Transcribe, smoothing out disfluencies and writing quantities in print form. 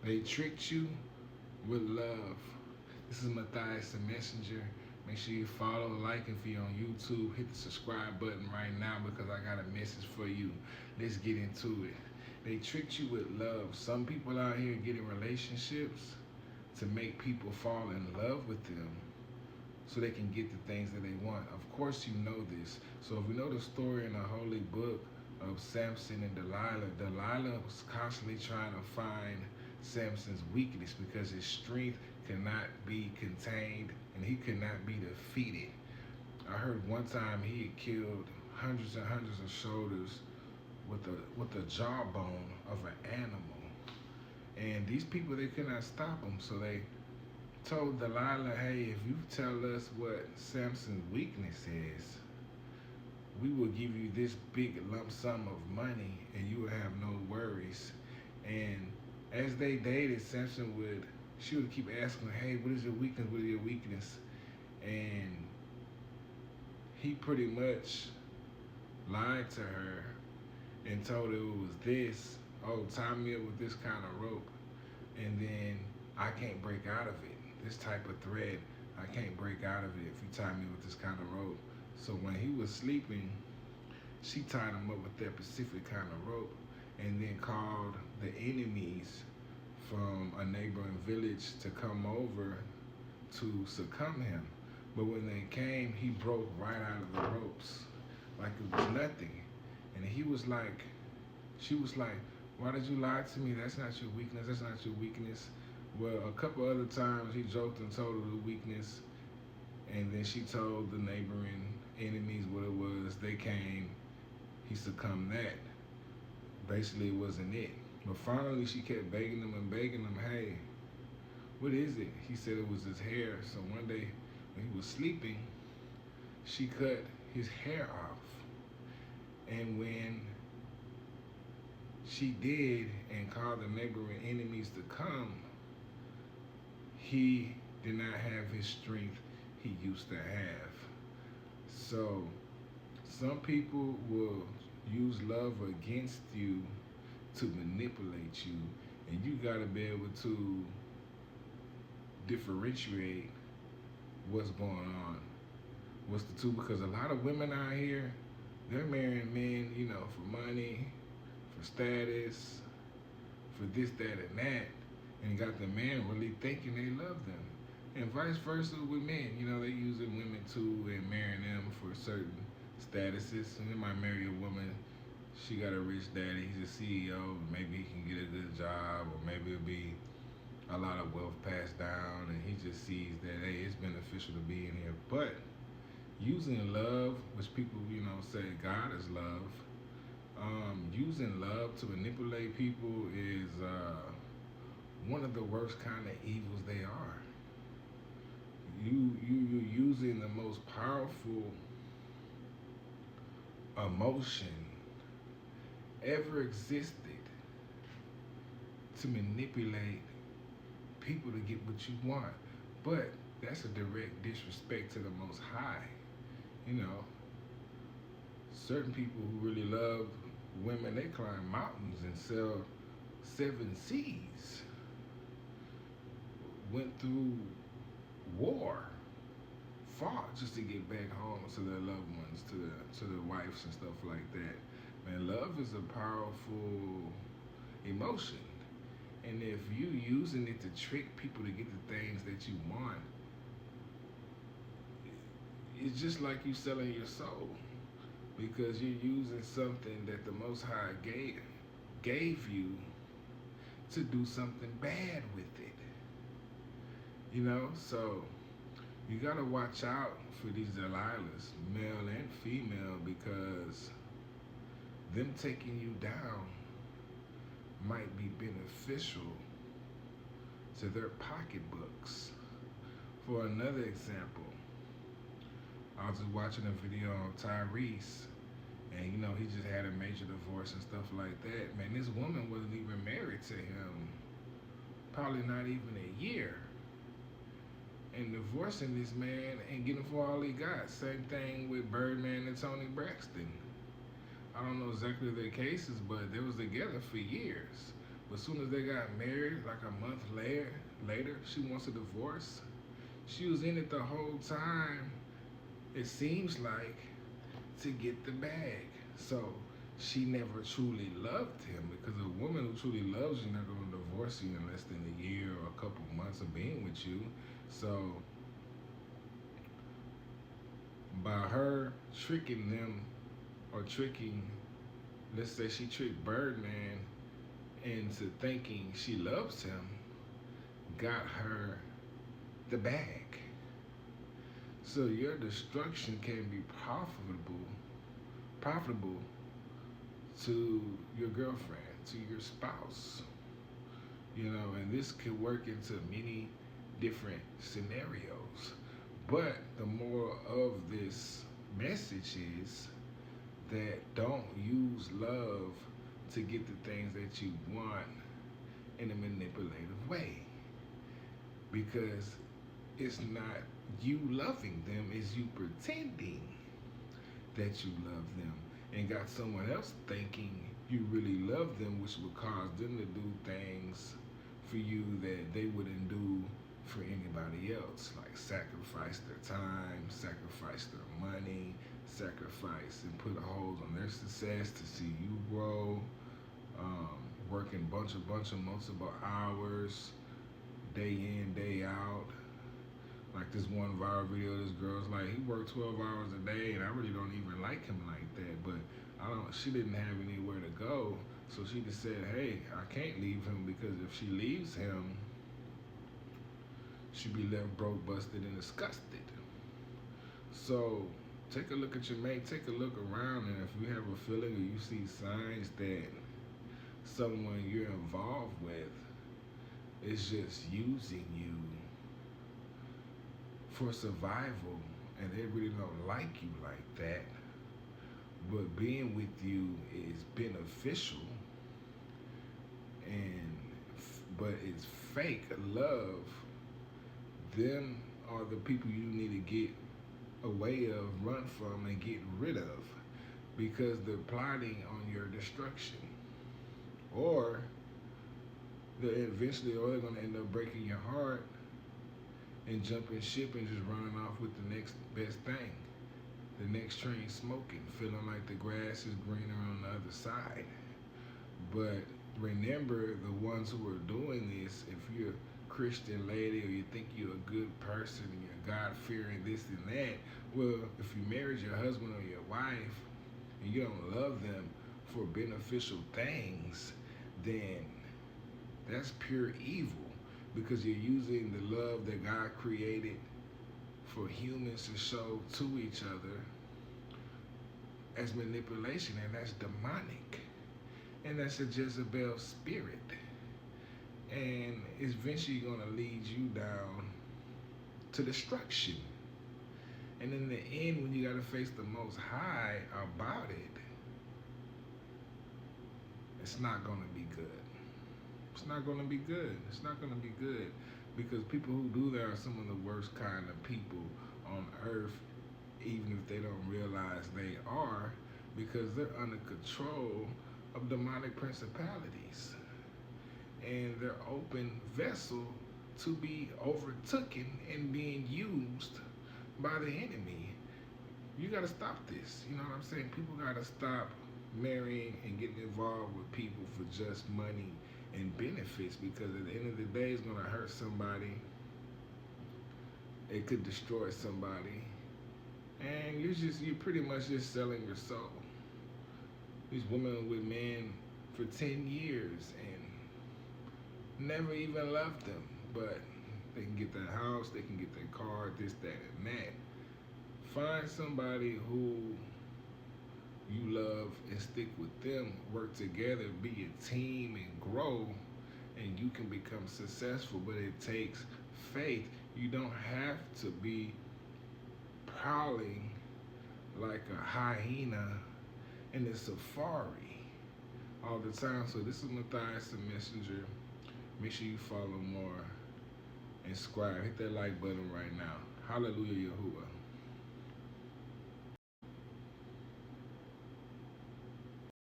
They tricked you with love. This is Matthias the Messenger. Make sure you follow, like, if you're on YouTube. Hit the subscribe button right now because I got a message for you. Let's get into it. They tricked you with love. Some people out here get in relationships to make people fall in love with them so they can get the things that they want. Of course, you know this. So, if we know the story in the holy book of Samson and Delilah, Delilah was constantly trying to find Samson's weakness because his strength cannot be contained and he could not be defeated. I heard one time he had killed hundreds and hundreds of soldiers with the jawbone of an animal. And these people, they could not stop him, so they told Delilah, hey, if you tell us what Samson's weakness is, we will give you this big lump sum of money and you will have no worries. And as they dated, she would keep asking, hey, what is your weakness? What is your weakness? And he pretty much lied to her and told her it was this. Oh, tie me up with this kind of rope, and then I can't break out of it. This type of thread, I can't break out of it if you tie me with this kind of rope. So when he was sleeping, she tied him up with that specific kind of rope and then called the enemies from a neighboring village to come over to succumb him. But when they came, he broke right out of the ropes like it was nothing. And she was like, why did you lie to me? That's not your weakness. That's not your weakness. Well, a couple other times he joked and told her the weakness, and then she told the neighboring enemies what it was. They came. He succumbed that. Basically, it wasn't it. But finally, she kept begging him and begging him, hey, what is it? He said it was his hair. So one day, when he was sleeping, she cut his hair off. And when she did and called the neighboring enemies to come, he did not have his strength he used to have. So some people will use love against you to manipulate you, and you got to be able to differentiate what's going on, what's the two, because a lot of women out here, they're marrying men, for money, for status, for this, that, and that, and got the man really thinking they love them. And vice versa with men. They using women too and marrying them for certain statuses. And they might marry a woman, she got a rich daddy, he's a CEO, maybe he can get a good job, or maybe it'll be a lot of wealth passed down, and he just sees that, hey, it's beneficial to be in here. But using love, which people, say God is love, using love to manipulate people is one of the worst kind of evils they are. You're using the most powerful emotion ever existed to manipulate people to get what you want. But that's a direct disrespect to the Most High. Certain people who really love women, they climb mountains and sell 7 seas, went through war, fought just to get back home to their loved ones, to their wives and stuff like that. Man, love is a powerful emotion. And if you using it to trick people to get the things that you want, it's just like you selling your soul, because you're using something that the Most High gave you to do something bad with it. So you gotta watch out for these Delilahs, male and female, because them taking you down might be beneficial to their pocketbooks. For another example, I was just watching a video on Tyrese, and he just had a major divorce and stuff like that. Man, this woman wasn't even married to him, probably not even a year, and divorcing this man and getting for all he got. Same thing with Birdman and Toni Braxton. I don't know exactly their cases, but they was together for years. But as soon as they got married, like a month later, she wants a divorce. She was in it the whole time, it seems like, to get the bag. So she never truly loved him, because a woman who truly loves you not going to divorce you in less than a year or a couple months of being with you. So by her tricking them, or tricking, let's say she tricked Birdman into thinking she loves him, got her the bag. So your destruction can be profitable to your girlfriend, to your spouse. And this could work into many different scenarios. But the moral of this message is that don't use love to get the things that you want in a manipulative way. Because it's not you loving them, it's you pretending that you love them and got someone else thinking you really love them, which would cause them to do things for you that they wouldn't do for anybody else, like sacrifice their time, sacrifice their money, sacrifice and put a hold on their success to see you grow, working bunch of multiple hours, day in, day out. Like this one viral video, this girl's like, he worked 12 hours a day, and I really don't even like him like that. But she didn't have anywhere to go, so she just said, hey, I can't leave him, because if she leaves him, she'd be left broke, busted, and disgusted. So take a look at your mate, take a look around, and if you have a feeling or you see signs that someone you're involved with is just using you for survival, and they really don't like you like that, but being with you is beneficial, but it's fake love, them are the people you need to get away of, run from, and get rid of, because they're plotting on your destruction, or they're going to end up breaking your heart and jumping ship and just running off with the next best thing, the next train smoking, feeling like the grass is greener on the other side. But remember, the ones who are doing this, if you're a Christian lady or you think you're a good person and you're God-fearing this and that, well, if you married your husband or your wife and you don't love them for beneficial things, then that's pure evil, because you're using the love that God created for humans to show to each other as manipulation, and that's demonic, and that's a Jezebel spirit, and it's eventually going to lead you down to destruction. And in the end, when you got to face the Most High about it, it's not going to be good. It's not going to be good. It's not going to be good, because people who do that are some of the worst kind of people on earth, even if they don't realize they are, because they're under control of demonic principalities, and they're open vessel to be overtaken and being used by the enemy. You got to stop this. You know what I'm saying? People got to stop marrying and getting involved with people for just money and benefits, because at the end of the day, it's going to hurt somebody. It could destroy somebody, and you're pretty much just selling your soul. These women with men for 10 years and never even loved them, but they can get that house, they can get that car, this, that, and that. Find somebody who you love and stick with them, work together, be a team, and grow, and you can become successful. But it takes faith. You don't have to be prowling like a hyena in the safari all the time. So this is Matthias the Messenger. Make sure you follow more and subscribe. Hit that like button right now. Hallelujah, Yahuwah.